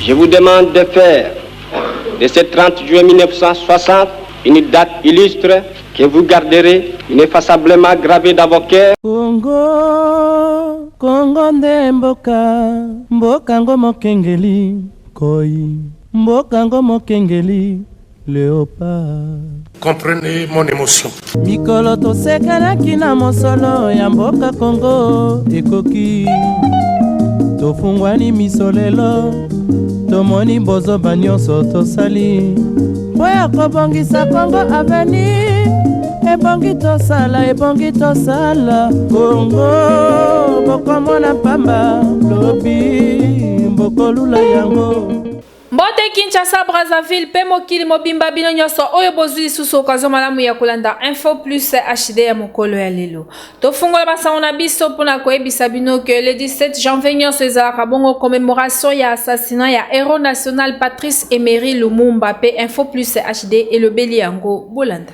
Je vous demande de faire de ce 30 juin 1960 une date illustre que vous garderez ineffaçablement gravée dans vos cœurs. Congo, Congo nde mboka, mboka ngo mokengeli, koi, mboka ngo mokengeli, léopard. Comprenez mon émotion. Mikolo tosekanaki na mosolo ya mboka Congo ekoki. Tofungwani misolelo, tomoni bozoba nyonso tosali. Oya kobongisa Congo avenir, ebongi tosala. Congo, bokomona pamba, lobi, bokolula yango. Mbote Kinshasa Brazzaville pe mokili mobimba bino nyonso oyo bozwi lisusu okazo malamu ya kolanda Info Plus HD ya mokolo ya lelo. Tofungola basango na biso mpona koyebisa bino ke le 17 janvier nyonso ezalaka bongo commémoration ya assassinat ya héros national Patrice Emery Lumumba pe Info Plus HD elobeli yango bolanda.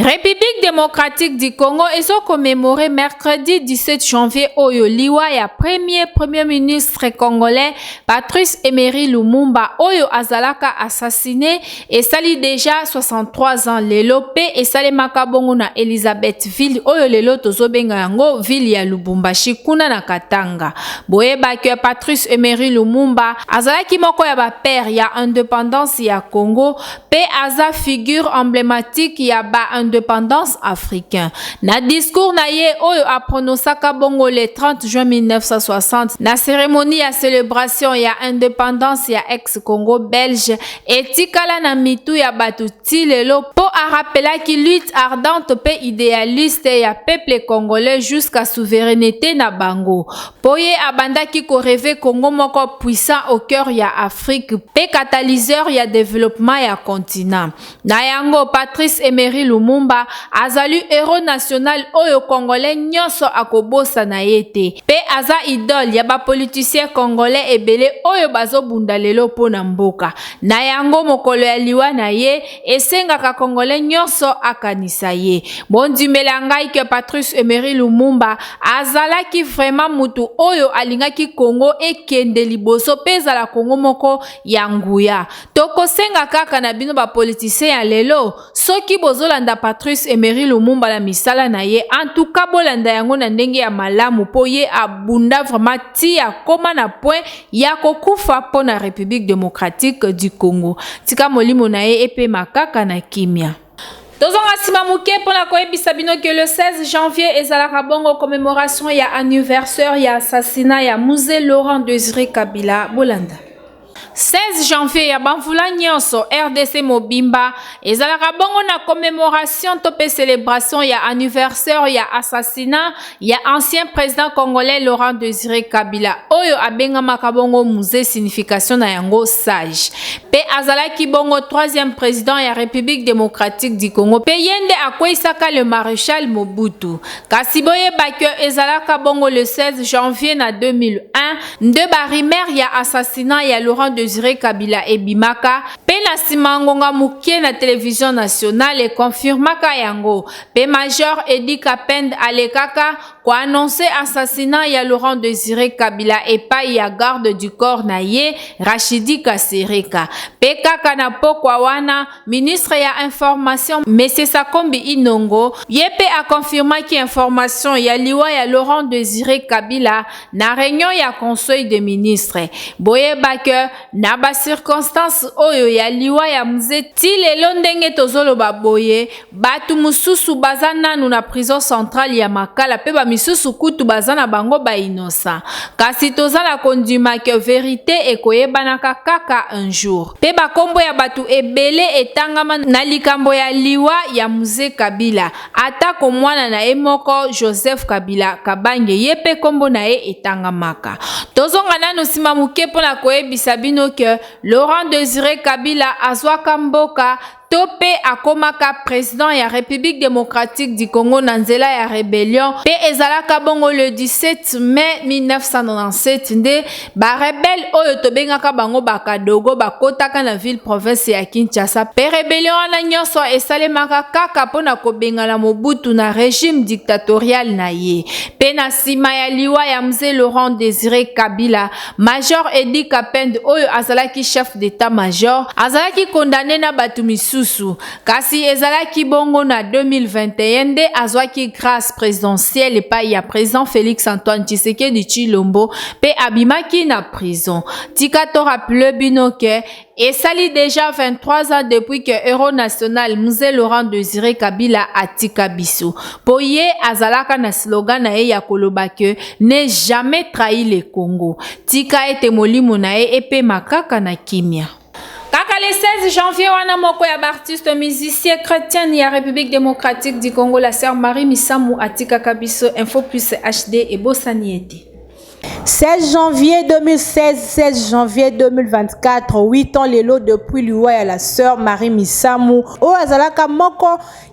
République démocratique du Congo est commémoré mercredi 17 janvier oyo liwa ya premier ministre congolais Patrice Emery Lumumba oyo azalaka assassiné et sali déjà 63 ans lelo pe et sali makabongo na Elisabethville oyo lelo tozobenga yango ville ya Lubumbashi kuna na Katanga. Boyeba que Patrice Emery Lumumba azalaki moko ya ba père ya indépendance ya Congo pe aza figure emblématique ya ba indépendance africain. Na discours na ye oyo a prononcaka bongo le 30 juin 1960 na cérémonie ya célébration ya indépendance ya ex-Congo belge etikala na mitu ya batu ti lelo po a rappelaki lutte ardente pe idéaliste ya peuple congolais jusqu'à souveraineté na bango. Poye abandaki ko rêver Congo moko puissant au cœur ya Afrique pe catalyseur ya développement ya continent. Na yango Patrice Emery Lumumba azali héros national oyo congolais nyonso akobosa na yete pe aza idole ya ba politicien congolais ebele oyo bazobunda lelo pona mboka na yango mokolo ya liwa na ye esengaka congolais nyonso akanisa ye. Bondimela ngai ke Patrice Emery Lumumba azalaki vraiment mutu oyo alingaki Congo ekende liboso pe ezala Congo moko ya nguya. Tokosenga kaka na bino ba politicien ya lelo soki bozolanda Patrice Emery Lumumba la misala na ye en tout cas bolanda yango na ndenge ya malamu po ye abunda vraiment ti akoma na point ya kokufa po na République démocratique du Congo. Tika molimo na ye epe makaka na kimia. Tozonga sima muke pona koyebisa bino que le 16 janvier ezalaka bongo commémoration ya anniversaire ya assassinat ya Musée Laurent Désiré Kabila bolanda. 16 janvier ya banvula nyonso RDC Mobimba ezalaka bongo na commémoration to pe célébration ya anniversaire ya assassinat ya ancien président congolais Laurent Désiré Kabila oyo abengamaka bongo musée signification na yango sage pe azalaki bongo 3e président ya République démocratique du Congo pe yende akwesaka le maréchal Mobutu kasi boyeba ke ezalaka bongo le 16 janvier na 2001 nde barimer ya assassinat ya Laurent Désiré Kabila ebimaka pe na simangonga mukie na télévision nationale et confirmaka yango pe major Edi Kapend alekaka ko annoncer assassinat ya Laurent Désiré Kabila epai ya garde du corps na ye Rachidi Kasereka pe kaka na pokwa wana ministre ya information Monsieur Sakombi Inongo yepe a confirmaki information ya liwa ya Laurent Désiré Kabila na réunion ya conseil des ministres boyeba ke na ba circonstance oyo ya liwa ya mzee ti lelo ndenge tozoloba boye batu mususu baza nanu na prison centrale ya Makala pe ba misusu kutu baza na bango ba innocent kasi tozala kondima ke vérité ekoyebanaka kaka un jour pe ba kombo ya batu ebele etangama na likambo ya liwa ya mzee Kabila atako mwana na emoko Joseph Kabila Kabange yepe kombo na ye etangamaka tozonga nanu sima muke pona koyebisa bino que Laurent Désiré Kabila azwaka mboka tope akomaka président ya République démocratique du Congo na nzela ya rébellion pe ezalaka bongo le 17 mai 1997 nde ba rebelle oyo tobengaka bango bakadogo bakotaka na ville province ya Kinshasa pe rébellion wana nyonso esalemaka kaka pona kobengala Mobutu na régime dictatorial na ye pe na sima ya liwa ya mzee Laurent Désiré Kabila Major Edi Kapende oyo azalaki chef d'état-major azalaki condamné na batu misusu kasi ezalaki bongo na 2021 nde azwaki grâce présidentielle epai ya président Félix Antoine Tshisekedi Tshilombo pe abimaki na prison. Tika to rappele bino ke esali déjà 23 ans depuis que Héros National Mzee Laurent Désiré Kabila atika biso. Po ye azalaka na slogan na ye ya koloba ke ne jamais trahi le Congo. Tika ete molimo na ye epe makaka na kimia. Kaka le 16 janvier wana moko ya artiste musicien chrétien ya République démocratique du Congo la sœur Marie Misamou atika kabiso info plus HD et bosaniete. 16 janvier 2016, 16 janvier 2024, 8 ans les lots depuis l'Iwa à la sœur Marie Misamou. O azalaka moko,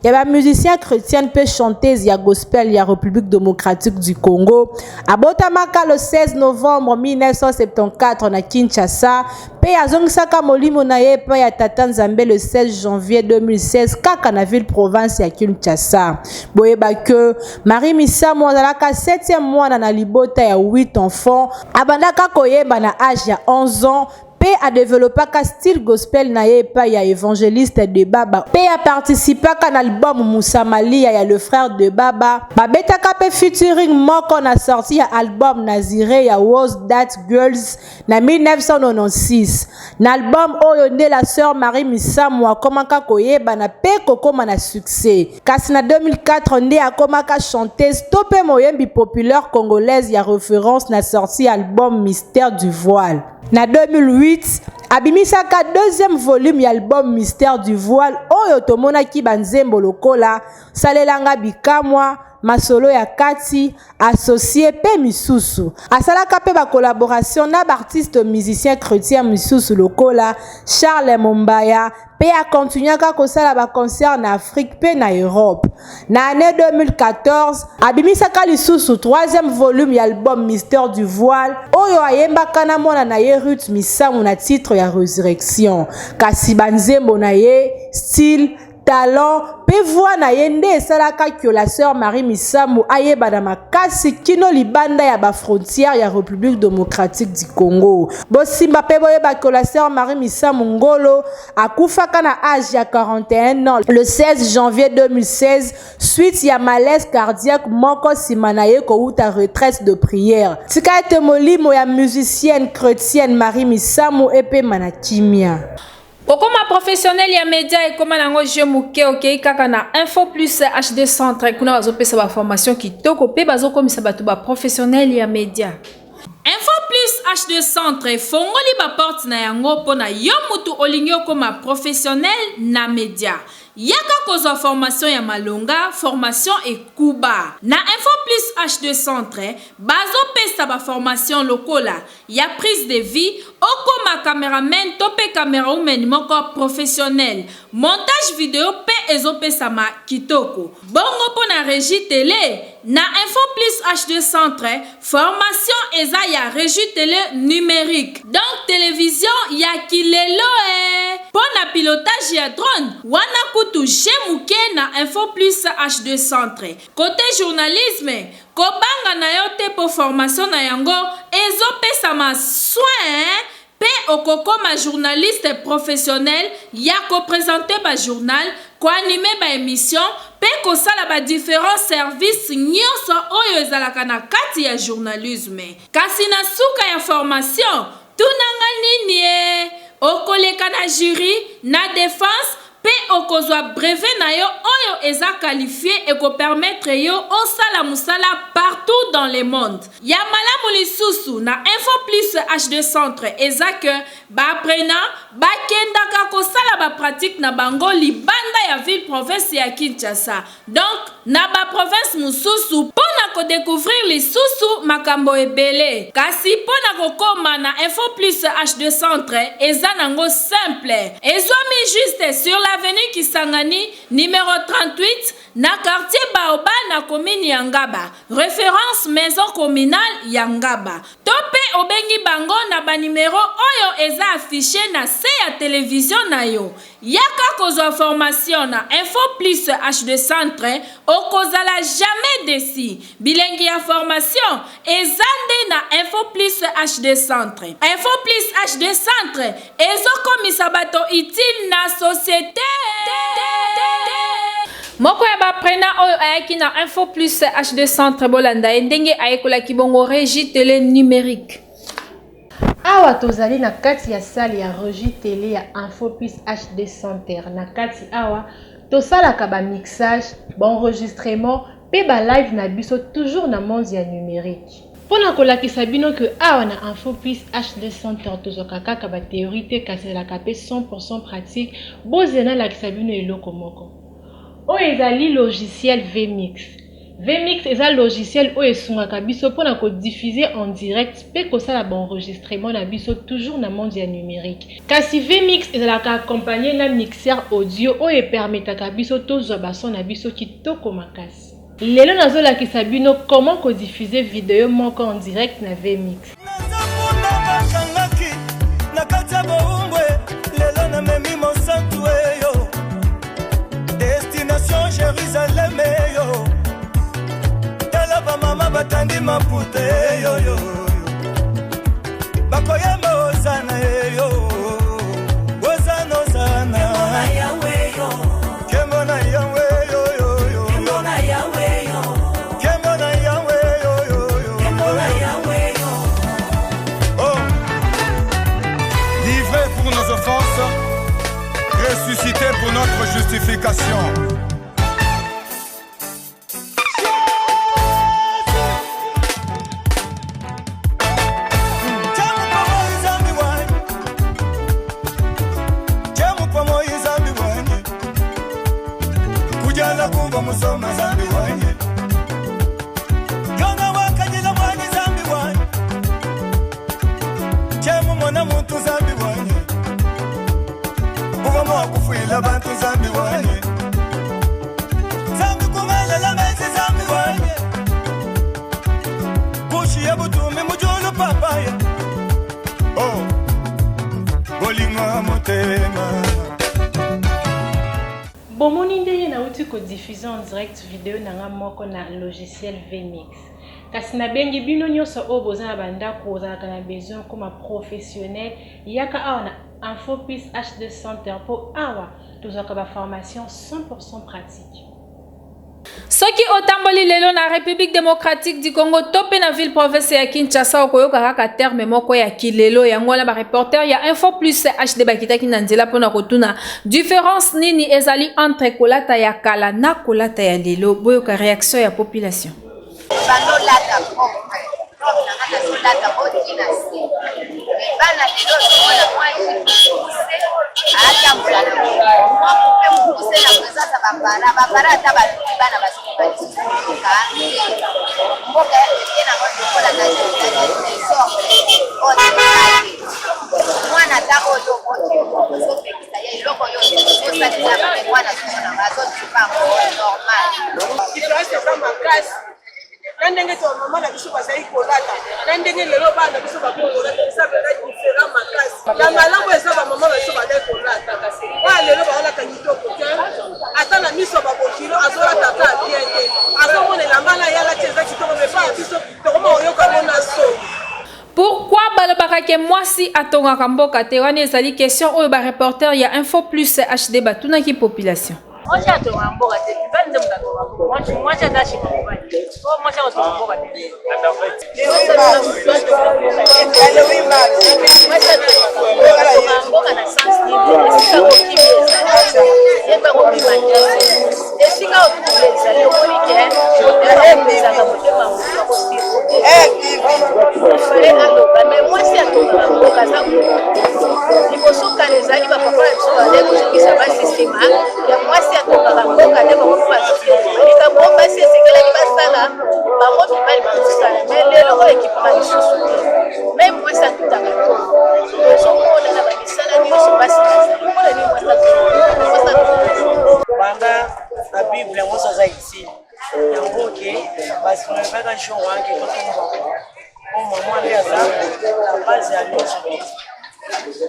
il y a un musicien chrétien pe chanteuse ya gospel ya République démocratique du Congo. A Botamaka le 16 novembre 1974 na Kinshasa, pe azongisaka molimo na ye pa ya Tata Nzambe le 16 janvier 2016 kaka na ville province ya Kinshasa. Boyeba que Marie Misamou azalaka 7e mois na libota ya 8 enfants, abandaka koyeba na âge ya 11 ans, pe a développé un style gospel na ye pa ya évangéliste de Baba, pe a participé à l'album Moussa Mali ya le frère de Baba, babetaka pe featuring moko na sorti ya album Naziré ya Was That Girls na 1996. Na album oyo nde la sœur Marie Misamou akomaka koyeba na pe kokoma na succès. Kasi na 2004 nde akomaka chanteuse tope moyembi populaire congolaise ya référence na sorti album Mystère du Voile. Na 2008, abimisaka deuxième volume ya album Mystère du Voile oyo tomonaki banzembo lokola salelanga bikamwa masolo ya kati associé pe misusu asalaka pe ba collaboration na artiste musicien chrétien misusu lokola Charles Mombaya pe a continuaka kosala ba concert na Afrique pe na Europe. Na année 2014 abimisaka lisusu troisième volume ya album Mystère du Voile oyo ayembaka na mona na ye Ruth Misamou na titre ya Résurrection kasi banzembo na ye style talent pe voix na yende salaka que la sœur Marie Misamou ayeba na makasi kino libanda ya ba frontière ya République démocratique du Congo. Bosimba pe boyeba que la sœur Marie Misamou ngolo akufaka na âge ya 41 ans le 16 janvier 2016 suite ya malaise cardiaque moko simana ye ko uta retraite de prière. Tika ete molimo ya musicienne chrétienne Marie Misamou epe manakimia. Okoma professionnel ya média et koma nango je muke ok kaka na info plus HD centre kuna bazopesa ba formation kitoko pe bazokomisa bato ba professionnel ya média. Info plus HD centre fongoli ba porte na yango pona yo mutu olingi okoma professionnel na média. Yaka kozwa formation ya malonga, formation et kuba. Na info plus HD centre, bazo pesa ba formation lokola, ya prise de vie, okoma cameraman tope camera woman moko professionnel. Montage vidéo pe ezo pesa ma kitoko. Bongo po na régie télé, na info plus HD centre, formation eza ya régie télé numérique. Donc télévision ya kilelo po na pilotage ya drone, wana kutu jemuke na info plus HD centre. Côté journalisme, kobanga na yo te po formation na yango ezo pesa ma soin pe okokoma journaliste professionnel ya ko présenter ba journal, ko animer ba émission pe ko sala ba différents services nyonso oyo ezalaka na kati ya journalisme. Kasi na suka ya formation, tunanga nini okoleka na jury, na défense pe okozwa brevet na yo oyo eza qualifié et ko permettre yo osala musala partout dans le monde. Ya malamu lisusu na info plus HD centre eza que ba apprenant ba kendaka ko sala ba pratique na bango libanda ya ville province ya Kinshasa. Donc na ba province mususu pona découvrir les sous makambo ebele. Kasi pona kokoma na Info Plus H2 Centre eza nango simple. Ezwami juste sur l'avenue Kisangani numéro 38 na quartier Baoba na commune Yangaba. Référence maison communale Yangaba. Tope obengi bango na ba numéro oyo eza affiché na se ya télévision na yo. Yaka kozwa formation na Info Plus H2 Centre okozala jamais déçu. Bilengi ya formation ezande na Info Plus H2 Centre. Info Plus H2 Centre ezokomisa bato utile na société. Moko ya baprena oyo ayaki na Info Plus H2 Centre bolanda ndenge ayekola kibongo régie télé numérique. Awa tozali na kati ya salle ya régie télé ya Info Plus HD Centre. Na kati awa tosalaka ba mixage, ba enregistrement pe ba live na biso toujours na monde ya numérique. Pona kolakisa bino que awa na Info Plus HD Centre tozoka kaka ba théorie te kasi la kapé 100% pratique bozena la kisabino eloko moko. O ezali logiciel VMix. VMix est un logiciel où esungaka biso pona ko diffuser en direct pe ko sala ba enregistrement na biso toujours na monde ya numérique. Kasi VMix ezalaka accompagné na mixeur audio o e permetaka biso tozwa ba son na biso kitoko makasi. Lelo nazolakisa bino comment ko diffuser vidéo moko en direct na VMix. Destination Jérusalem yo. Mama batandi mapute yo yo. Bakoyemba ozana yo. Ozana ozana. Kemona yawe yo. Kemona yawe yo yo yo. Kemona yawe yo. Kemona yawe yo yo yo. Kemona yawe yo. Oh. Livré pour nos offenses, ressuscité pour notre justification. Musoma zambi wanye Yona wakajila mwani zambi wanye Chemu mwana muntu zambi wanye Uwa mwa kufuila bantu zambi wanye Zambi kumele la mezi zambi wanye Kushi ya butumi mujulu papaya Oh Bolinga motema Bomoni ndenge na uti ko diffuser en direct vidéo nanga moko na logiciel VMix. Kasi na bengi bino nyonso o bozana banda ko zaka na besoin comme professionnel yaka awa na Info Plus HD Centre pour awa tozaka ba formation 100% pratique. Soki otamboli lelo na République démocratique du Congo topé na ville province ya Kinshasa okoyoka kaka terme moko ya kilelo yango na ba reporter ya Info Plus HD bakitaki na nzela pona kotuna différence nini ezali entre kolata ya kala na kolata ya lelo boyoka réaction ya population. Banolata propre na ngana solata botina se bana lelo mona mwa atambola na mwa kupe mukuse na kuzasa babara ata bana basukali ka mboka tena ngoto kola na sorte ote mwana tako loko sope kisaya loko yote kosa tena mwana tuna ngazo tupango normal différence kama kasi nandenge to mama na biso bazai kolata nandenge lelo bana biso bakola ça va être différent makasi la malambo eza ba mama biso bazai kolata kasi ba lelo ba olata kitoko te ata na miso ba bokilo azola tata bien te azomona la mala ya la teza kitoko me ba biso to koma oyoka mona so. Pourquoi balobaka ke mwasi atongaka mboka te wana ezali question oyo ba reporter ya Info Plus HD batuna ki population. Moi j'ai attendu un bon raté. Pas de moi j'ai attaché mon boy. Oh moi j'ai attendu un bon raté. jour wange totomba o mama nde aza na base ya nyonso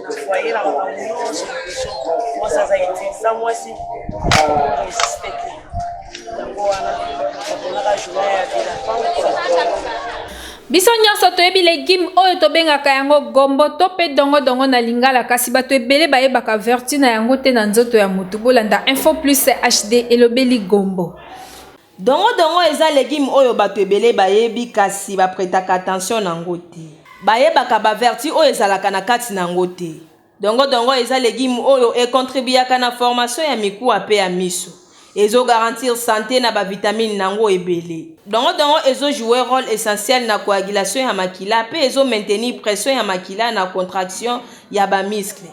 na foyer na makambo nyonso biso mwasi aza utiliza mwasi resiste te yango wana aponaka journée ya bila biso nyonso toyebi legime oyo tobengaka yango gombo to mpe dongo na lingala kasi bato ebele bayebaka vertu na yango te na nzoto ya motu bolanda info plus HD elobeli gombo. Dongo eza legime oyo bato ebele bayebi kasi bapretaka attention nango te. Bayebaka ba vertu oyo ezalaka na kati nango te. Dongo eza legime oyo ekontribuaka na formation ya mikuwa pe ya miso. Ezo garantir santé na ba vitamine nango ebele. Dongo ezo jouer rôle essentiel na coagulation ya makila pe ezo maintenir pression ya makila na contraction ya ba muscle.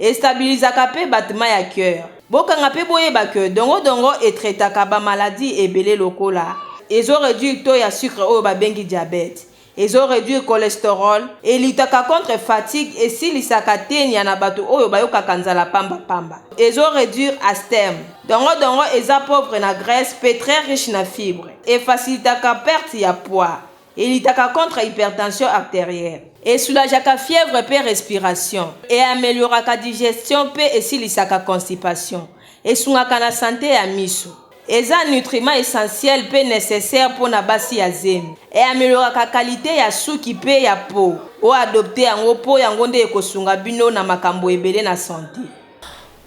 Estabilisaka pe battement ya cœur. Bokanga pe boyeba que dongo etraitaka ba maladie ebele lokola. Ezo réduire taux ya sucre oyo ba bengi diabète. Ezo réduire cholestérol, elitaka contre fatigue et silisaka tenia na bato oyo bayokaka nzala pamba. Ezo réduire asthme. Dongo eza pauvre na graisse, pe très riche na fibre. Et facilitaka perte ya poids. Elitaka contre hypertension artérielle. Et soulageaka fièvre pe respiration. Et amélioraka digestion pe esilisaka constipation. Et sungaka na santé ya miso. Eza nutriments essentiels pe nécessaire pour na basi ya zemi. Et amélioraka qualité ya suki pe ya peau. O adopter yango po yango nde ekosunga bino na makambo ebele na santé.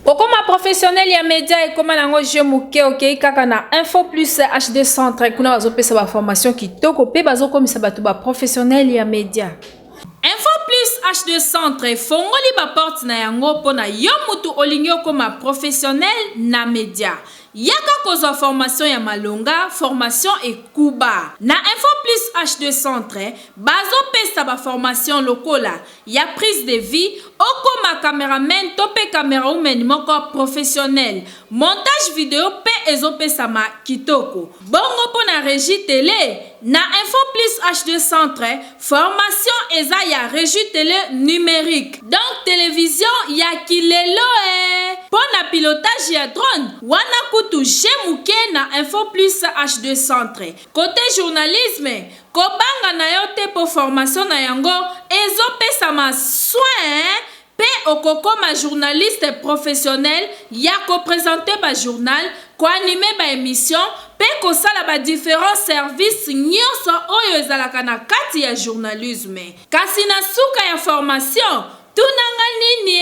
Kokoma professionnel ya média et koma nango je muke okei kaka na info plus HD centre kuna bazopesa ba formation kitoko pe bazokomisa bato ba professionnel ya média. Info plus HD centre fongoli ba porte na yango pona yo mutu olingi okoma professionnel na média. Yaka kozwa formation ya malonga, formation et kuba. Na info plus HD centre, bazo pesa ba formation lokola. Ya prise de vie, okoma cameraman tope camera woman moko professionnel. Montage vidéo pe ezo pesa ma kitoko. Bongo po na régie télé. Na info plus HD centre, formation eza ya régie télé numérique. Donc télévision ya kilelo Pour na pilotage ya drone, wana kutu jemuke na info plus HD centre. Côté journalisme, kobanga na yo te po formation na yango ezo pesa ma soin pe okokoma journaliste professionnel ya ko présenter ba journal, ko animer ba émission pe ko sala ba différents services nyonso oyo ezalaka na kati ya journalisme. Kasi na suka ya formation, tunanga nini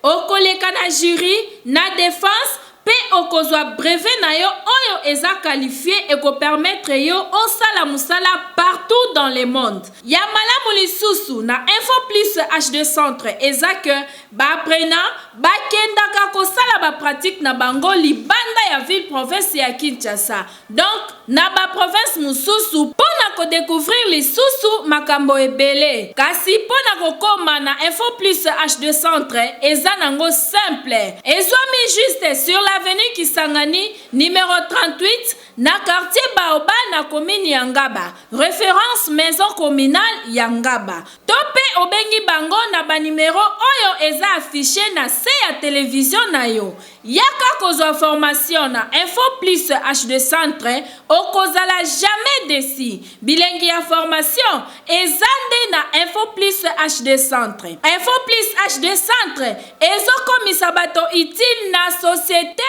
okoleka na jury, na défense, pe okozwa brevet na yo oyo eza qualifié et ko permettre yo osala musala partout dans le monde. Ya malamu lisusu na info plus HD centre eza que ba apprenant ba kendaka ko sala ba pratique na bango libanda ya ville province ya Kinshasa. Donc na ba province mususu pona ko découvrir lisusu makambo ebele. Kasi pona ko koma na info plus HD centre eza nango simple. Ezwami juste sur l'avenue Kisangani numéro 38 na quartier Baoba na commune Yangaba. Référence maison communale Yangaba. Tope obengi bango na ba numéro oyo eza affiché na se ya télévision na yo. Yaka kozwa formation na info plus HD centre okozala jamais déçu. Bilengi ya formation ezande na info plus HD centre. Info plus HD centre ezokomisa bato utile na société.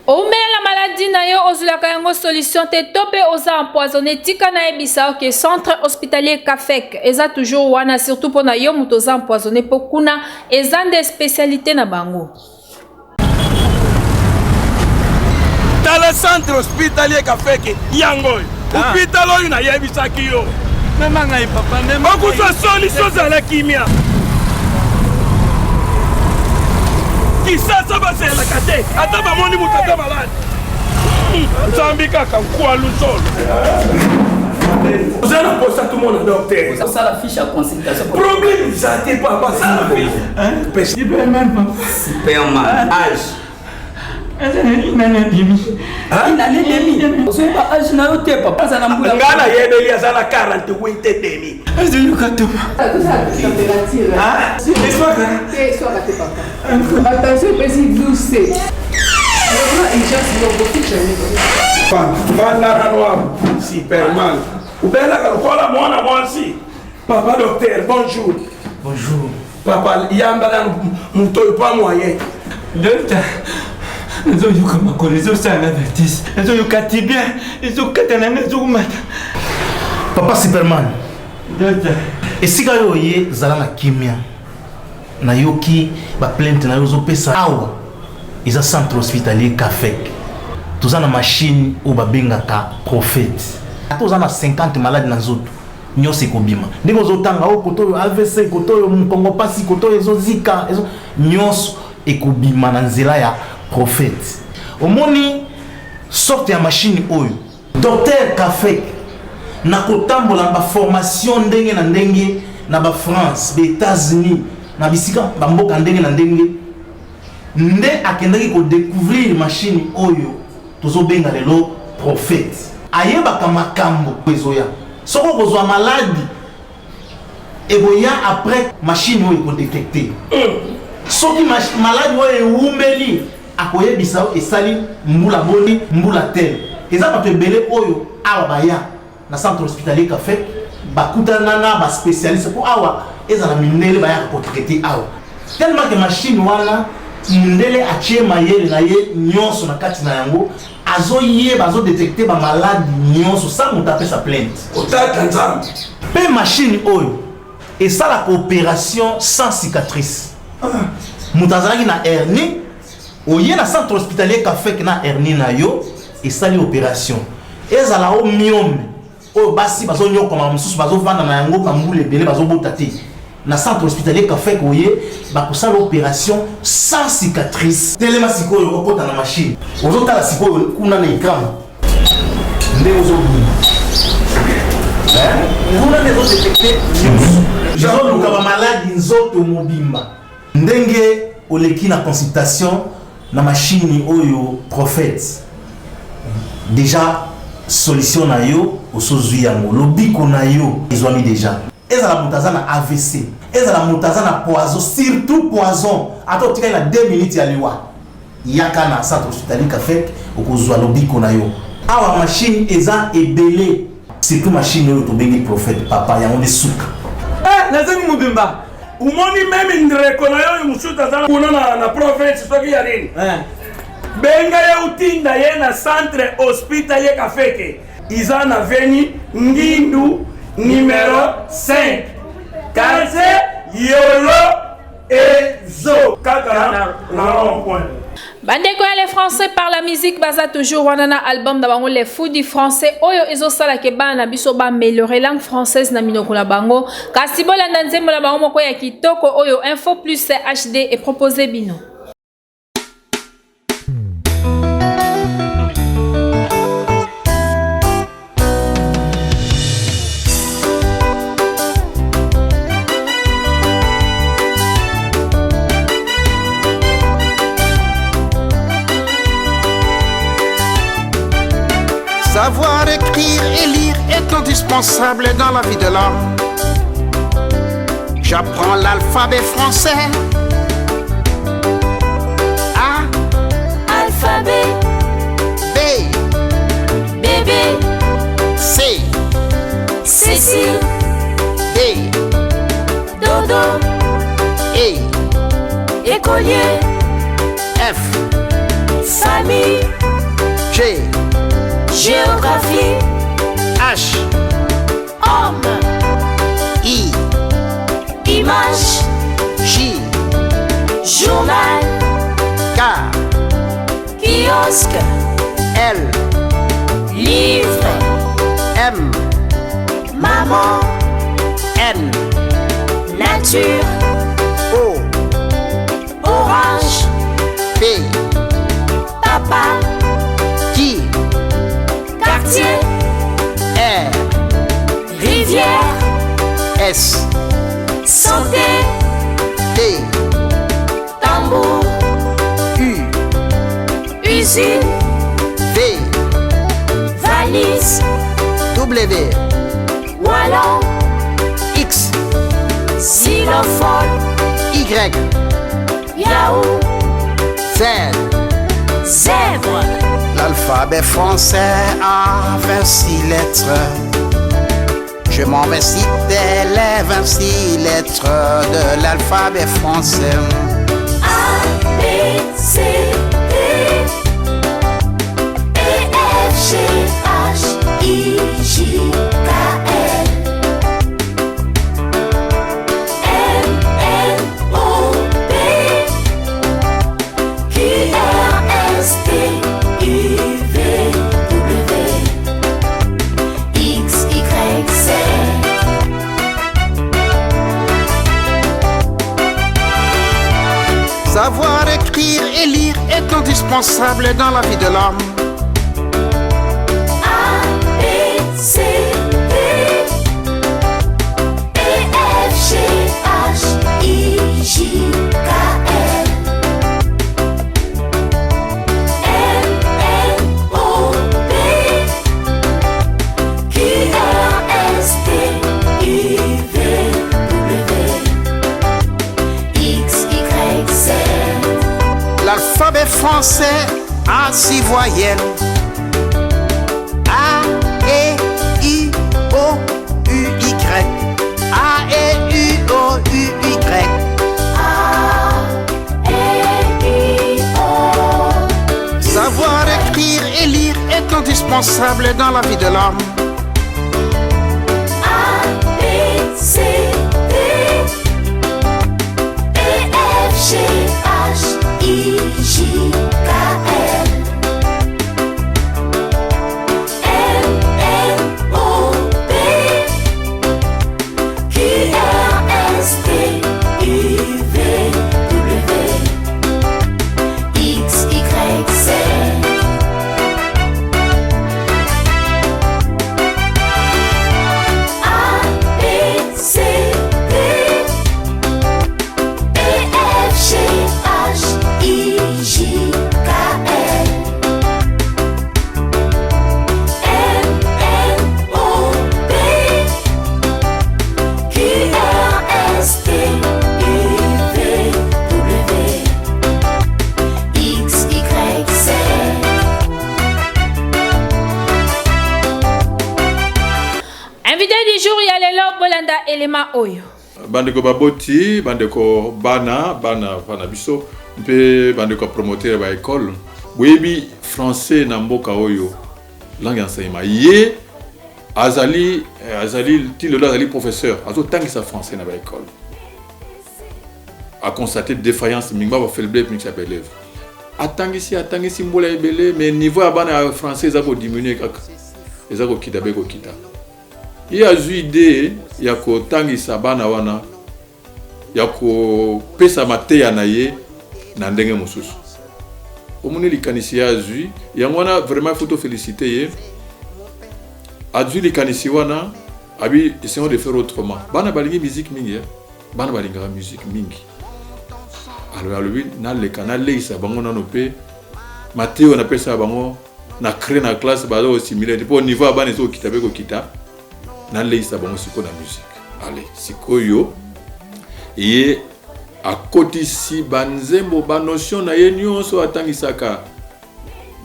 Omela la maladie na yo ozulaka yango solution te tope oza empoisonné tika na ebisa que centre hospitalier Kafek eza toujours wana surtout pona yo muto oza empoisonné pokuna eza des spécialités na bango. Dans le centre hospitalier Kafek yango hôpital oyo na yebisa ki yo mema ngai papa mema okuzwa solution za la kimia kisasa baselaka te ata bamoni mutata malade nzambi kaka nkwalu solo oza na posa tout le monde docteur osala fiche ya consultation problème eza te papa sala fiche même pas super mal âge une année et demie osoyeba âge na yo te papa aza na mbula nga na yebeli aza na 48 et demi température Fanda noir, Superman. Ou bien là, moi aussi. Papa docteur, bonjour. Bonjour. Papa, il y a un mouton pas moyen. Docteur, nous avons eu comme un collègue, ça un avertisse. Nous avons eu qu'à bien, ils ont qu'à Papa Superman. Docteur. Et si vous avez zala na kimia, na yoki ba plainte na yozo pesa awa, ils ont centre hospitalier Kafek. Tous na machine ou ba bengaka prophète. Tous na 50 malades na zoto. Nyose kobima. Ndiko zotanga o koto AVC, koto Mkongo pasi, koto ezo zika, ezo nyos ekobima na nzela ya prophète. Omoni sorte ya machine oyo. Docteur Kafek na kotambola ba formation ndenge na ndenge na ba France, ba États-Unis, na bisika ba mboka ndenge na ndenge. Nde akendaki ko découvrir machine oyo tozo benga lelo prophète. Ayeba ka makambo ezoya. Soko kozwa maladie eboya après machine oyo ko détecter. Soki maladie oyo ewumbeli akoyebisa esali mbula boni mbula tel. Eza ba pebele oyo awa baya na centre hospitalier Kafek bakutana na ba spécialiste pour awa ezala mindele baya ko traiter awa. Tellement que machine wana mindele atie mayele na ye nyonso na kati na yango azoye bazo détecter ba malade nyonso sans monter sa plainte. Otata nzambe. Pe machine oyo et ça la coopération sans cicatrice. Mutazaki na hernie oye na centre hospitalier Kafek na hernie na yo et ça l'opération. Ezala o myome o basi bazo nyoko ma mususu bazo vanda na yango kambule belé bazo botati. Na centre hospitalier Kafek oye ba ko ça l'opération sans cicatrice. Telema sikoyo okota na machine. Ozota la sikoyo kuna na écran. Nde ozobi. Kuna ne zo détecter. Jazo luka ba malade nzoto mobimba. Ndenge oleki na consultation na machine oyo prophète. Déjà solution na yo osozwi yango lobiko na yo ezwami déjà. Ezala mutazana AVC, ezala mutazana poison, surtout poison. Ato tika na 2 minutes ya liwa. Yaka na centre hospitalier Kafek okozwa lobiko na yo. Awa machine eza ebele. Surtout machine oyo to bengi prophète papa yango de suka. Nazemi mubimba. Umoni meme ndreko na yo musuta zana kuna na province soki ya nini? Benga ya utinda ye na centre hospitalier Kafeke. Iza na veni Ngindu numéro 5. Quartier Yolo Ezo. Kaka na rond-point. Bandeko ya les français par la musique baza toujours wanana album da bango les fous du français oyo ezo sala ke bana biso ba améliorer langue française na minoko na bango kasi bolanda nzembo na bango moko ya kitoko oyo Info Plus HD est proposé bino. Savoir écrire et lire est indispensable dans la vie de l'homme. J'apprends l'alphabet français. A. Alphabet. B. Bébé. C. Cécile. D. Dodo. E. Écolier. F. Famille. G. Géographie. H. Homme. I. Image. J. Journal. K. Kiosque. L. Livre. M. Maman. N. Nature. O. Orange. P. Papa. Q. Quartier. R. Rivière. S. Santé. T. Tambour. U. Usine. V. Valise. W. Wallon. X. Xylophone. Y. Yahoo. Z. Zèbre. L'alphabet français a 26 lettres. Je m'en vais citer les 26 lettres de l'alphabet français. A, B, C, D, E, F, G, H, I, J, K, L, M, N, O, P, Q, R, S, T, U, V, W, X, Y, Z. Savoir écrire et lire est indispensable dans la vie de l'homme. A, B, C, D, E, F, G, H, I, J, K, L, M, N, O, P, Q, R, S, T, U, V, W, X, Y, Z. L'alphabet français a 6 voyelles. A, E, I, O, U, Y. A, E, I, O, U, Y. A, E, I, O. Savoir écrire et lire est indispensable dans la vie de l'homme. A, B, C, D, E, F, G, H, I, J, K, L, M, N, O, P, Q, R, S, T, U, V, W, X, Y, Z. A, B, C, D, E, F, G, H, I, J, K, L, M, N, O, P, Q, R, S, T, U, V, W, X, Y, Z. Invité du jour, il y a les lobes Bolanda Elema Oyo. Bandeko baboti, bandeko bana biso, mpe bandeko promoteur ba école. Boyebi français na mboka oyo, langue enseignement. Ye azali professeur, azo tangisa français na ba école. A constaté défaillance mingba ba faiblesse mingsa ba élève. Atangisi mbola ebele, mais niveau ya bana français za ko diminuer kaka. Eza ko kita be ko kita. Il y a une idée, il y a ko tangisa bana wana, il y a ko pesa mateya na ye na ndenge mususu. Omoni likanisi ya azui, yangwana vraiment faut te féliciter ye. Azui likanisi wana abi essayons de faire autrement. Bana balingi musique mingi, bana balinga musique mingi. Alors lui na le canal leisa bango na nope Mathéo na pesa bango na créer na classe bazo similaire pour niveau bana so kitabe ko kita. Na leisa bango siko na musique. Allez, siko yo ye akoti si banzembo ba notion na ye nyonso atangisaka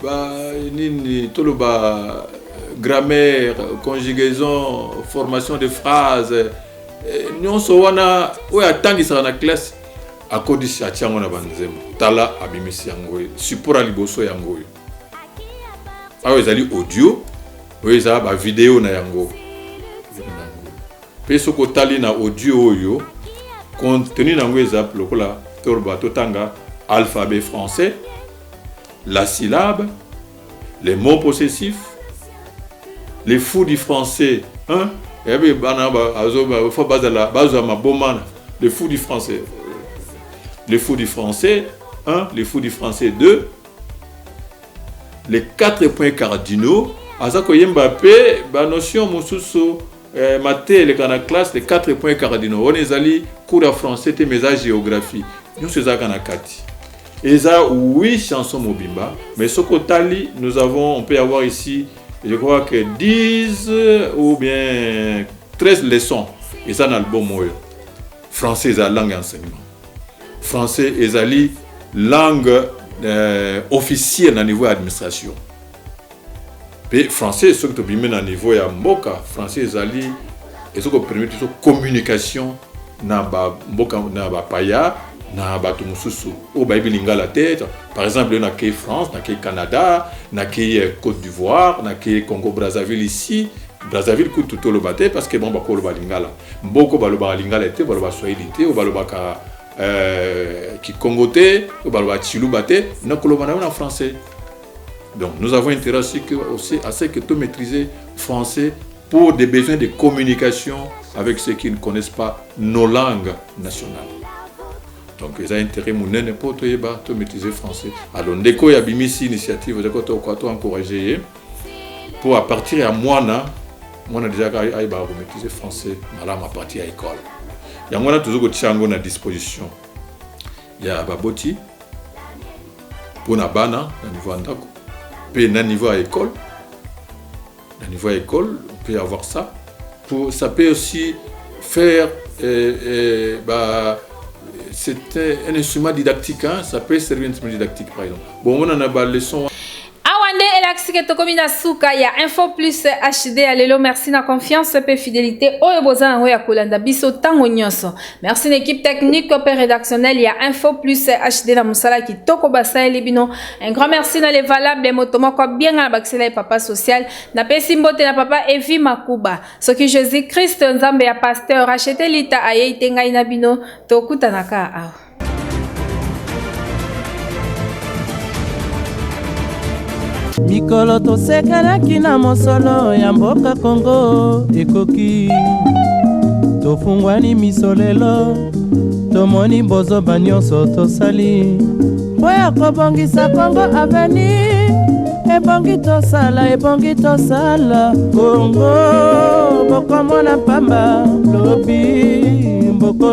ba nini toloba grammaire, conjugaison, formation de phrases nyonso wana oya atangisaka na classe akodi si atiango na banzembo tala abimisi yango support liboso yango ayo ezali audio oyo eza ba vidéo na yango pe soko tali na audio oyo contenu nango eza lokola torba totanga alphabet français, la syllabe, les mots possessifs, les fous du français, hein? Et bien faut les fous du français, les fous du français, 1, les fous du français 2, les 4 points cardinaux. Azako Mbappé, ba notion mususu maté le kana classe les 4 points cardinaux. On est allé cours de français et message géographie. Nous c'est ça kana kati. Et ça 8 chansons mobimba, mais ce côté nous avons, on peut avoir ici, je crois que 10 ou bien 13 leçons. Et ça dans l'album français est la langue enseignement. Français est la langue officier na niveau administration. Pe français ce que tu na niveau ya mboka français ezali ezo ko permettre communication na ba mboka na ba paya na bato mususu o ba lingala tête par exemple na ke France na ke Canada na ke Côte d'Ivoire na ke Congo Brazzaville ici Brazzaville ku tout le baté parce que bon ba ko le lingala mboko ba le lingala té ba le swahili té o ba le ka qui congoté ou balba chilubaté na kolobana en français. Donc nous avons intérêt aussi à ce que tu maîtriser français pour des besoins de communication avec ceux qui ne connaissent pas nos langues nationales. Donc ils ont intérêt mon n'importe yeba tu maîtriser français. Alors ndeko ya bimisi initiative de ko encourager pour à partir à moi déjà ay ba maîtriser français mala ma partie à école. Il y a toujours à disposition. Il y a Baboti pour na bana na niveau andako. Puis na niveau à école. Na niveau à école, on peut avoir ça. Ça peut aussi faire c'était un instrument didactique, hein? Ça peut servir un instrument didactique par exemple. Bon, on en a ba leçon. Awande elaxike tokomina suka ya Info Plus HD alelo merci na confiance pe fidélité oyo bozana ngo ya kolanda biso tango nyonso. Merci l'équipe technique et rédactionnelle ya Info Plus HD na musala ki toko basa elibino. Un grand merci na les valables motomo ko bien na baxela papa social na pesi mbote na papa Evi Makuba. Soki Jésus Christ nzambe ya pasteur acheter lita aye tenga ina bino tokutanaka awa. mikolo tosekanaki na mosolo ya mboka Kongo ekoki tofungwani miso lelo tomoni bozoba nyonso tosali po ya kobongisa Kongo aveni ebongi tosala Kongo bokomona pamba lobi mbokolo